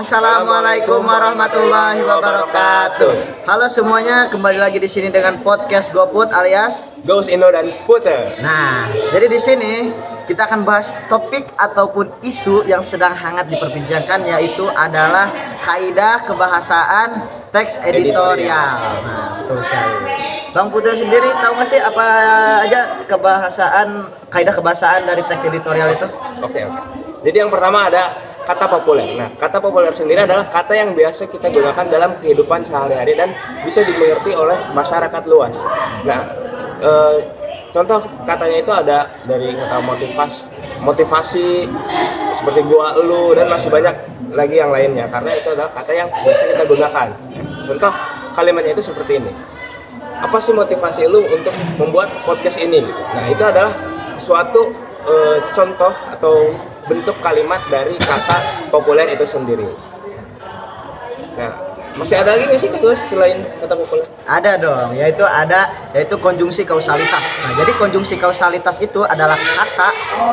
Assalamualaikum warahmatullahi wabarakatuh. Halo semuanya, kembali lagi di sini dengan podcast GoPut alias Ghost Indo dan Puter. Nah, jadi di sini kita akan bahas topik ataupun isu yang sedang hangat diperbincangkan, yaitu adalah kaidah kebahasaan teks editorial. Nah, betul sekali. Bang Puter sendiri tahu nggak sih apa aja kaidah kebahasaan dari teks editorial itu? Oke. Jadi yang pertama ada kata populer. Nah, kata populer sendiri adalah kata yang biasa kita gunakan dalam kehidupan sehari-hari dan bisa dimengerti oleh masyarakat luas. Nah, contoh katanya itu ada dari kata motivasi seperti gua, lu, dan masih banyak lagi yang lainnya, karena itu adalah kata yang biasa kita gunakan. Contoh kalimatnya itu seperti ini: apa sih motivasi lu untuk membuat podcast ini? Nah, itu adalah suatu contoh atau bentuk kalimat dari kata populer itu sendiri. Nah, masih ada lagi nggak sih Kak selain kata populer? Ada dong, yaitu konjungsi kausalitas. Nah, jadi konjungsi kausalitas itu adalah kata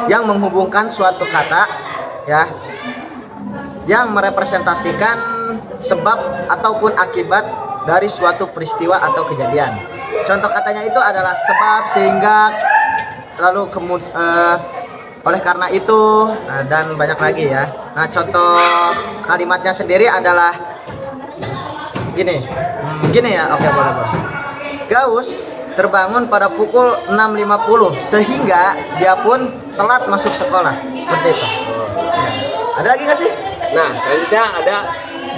yang menghubungkan suatu kata ya yang merepresentasikan sebab ataupun akibat dari suatu peristiwa atau kejadian. Contoh katanya itu adalah sebab, sehingga, lalu oleh karena itu, dan banyak lagi ya. Nah, contoh kalimatnya sendiri adalah gini ya. Oke, boleh. Gauss terbangun pada pukul 6.50 sehingga dia pun telat masuk sekolah. Seperti itu. Ada lagi nggak sih? Nah, selanjutnya ada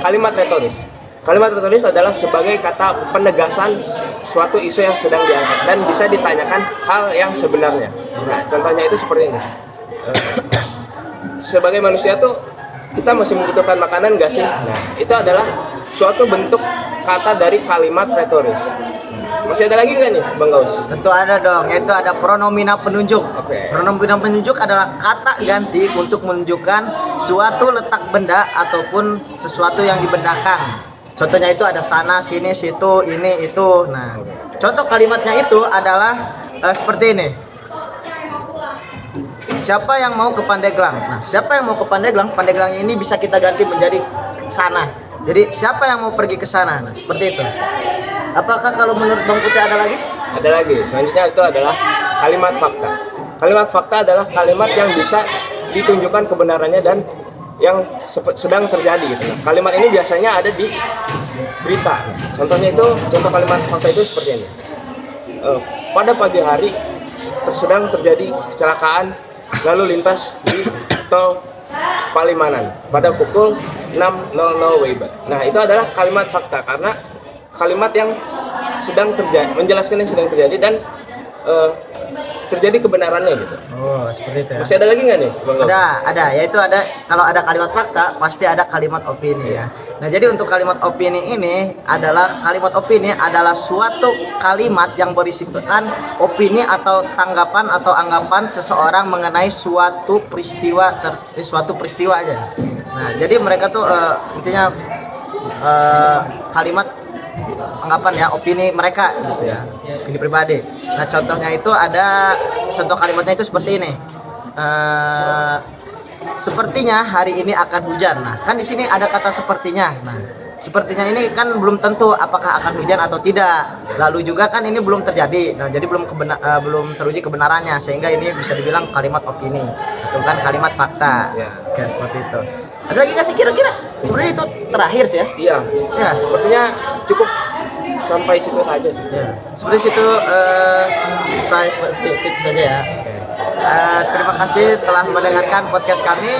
kalimat retoris. Kalimat retoris adalah sebagai kata penegasan suatu isu yang sedang diangkat dan bisa ditanyakan hal yang sebenarnya. Nah, contohnya itu seperti ini. Sebagai manusia tuh kita masih membutuhkan makanan gak sih? Nah, itu adalah suatu bentuk kata dari kalimat retoris. Masih ada lagi nggak nih, Bang Gaus? Tentu ada dong, yaitu ada pronomina penunjuk. Pronomina penunjuk adalah kata ganti untuk menunjukkan suatu letak benda ataupun sesuatu yang dibendakan. Contohnya itu ada sana, sini, situ, ini, itu. Nah, contoh kalimatnya itu adalah seperti ini. Siapa yang mau ke Pandeglang? Nah, siapa yang mau ke Pandeglang? Pandeglang ini bisa kita ganti menjadi sana. Jadi siapa yang mau pergi ke sana? Nah, seperti itu. Apakah kalau menurut Bang Putih ada lagi? Ada lagi. Selanjutnya itu adalah kalimat fakta. Kalimat fakta adalah kalimat yang bisa ditunjukkan kebenarannya dan yang sedang terjadi gitu. Kalimat ini biasanya ada di berita. Contohnya itu, contoh kalimat fakta itu seperti ini. Pada pagi hari sedang terjadi kecelakaan lalu lintas di tol Palimanan pada pukul 6.00 WIB. Nah, itu adalah kalimat fakta karena kalimat yang sedang terjadi, menjelaskan yang sedang terjadi dan terjadi kebenarannya gitu. Oh, seperti itu ya. Masih ada lagi nggak nih, Bang? Ada, yaitu ada, kalau ada kalimat fakta pasti ada kalimat opini ya. Nah, jadi untuk kalimat opini ini adalah suatu kalimat yang berisikan opini atau tanggapan atau anggapan seseorang mengenai suatu peristiwa aja. Nah, jadi mereka tuh intinya kalimat anggapan ya, opini mereka gitu ya, opini pribadi. Nah, contohnya itu ada, contoh kalimatnya itu seperti ini. Sepertinya hari ini akan hujan. Nah, kan di sini ada kata sepertinya. Nah, sepertinya ini kan belum tentu apakah akan hujan atau tidak. Lalu juga kan ini belum terjadi. Nah, jadi belum teruji kebenarannya, sehingga ini bisa dibilang kalimat opini. Itu kan kalimat fakta. Ya. Oke, seperti itu. Ada lagi nggak sih kira-kira? Sebenarnya itu terakhir sih ya. Iya. Ya, Sepertinya cukup sampai situ saja sih. ya. Seperti situ saja ya. Terima kasih telah mendengarkan podcast kami.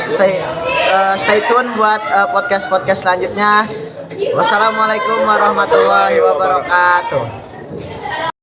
Stay tune buat podcast selanjutnya. Wassalamualaikum warahmatullahi wabarakatuh.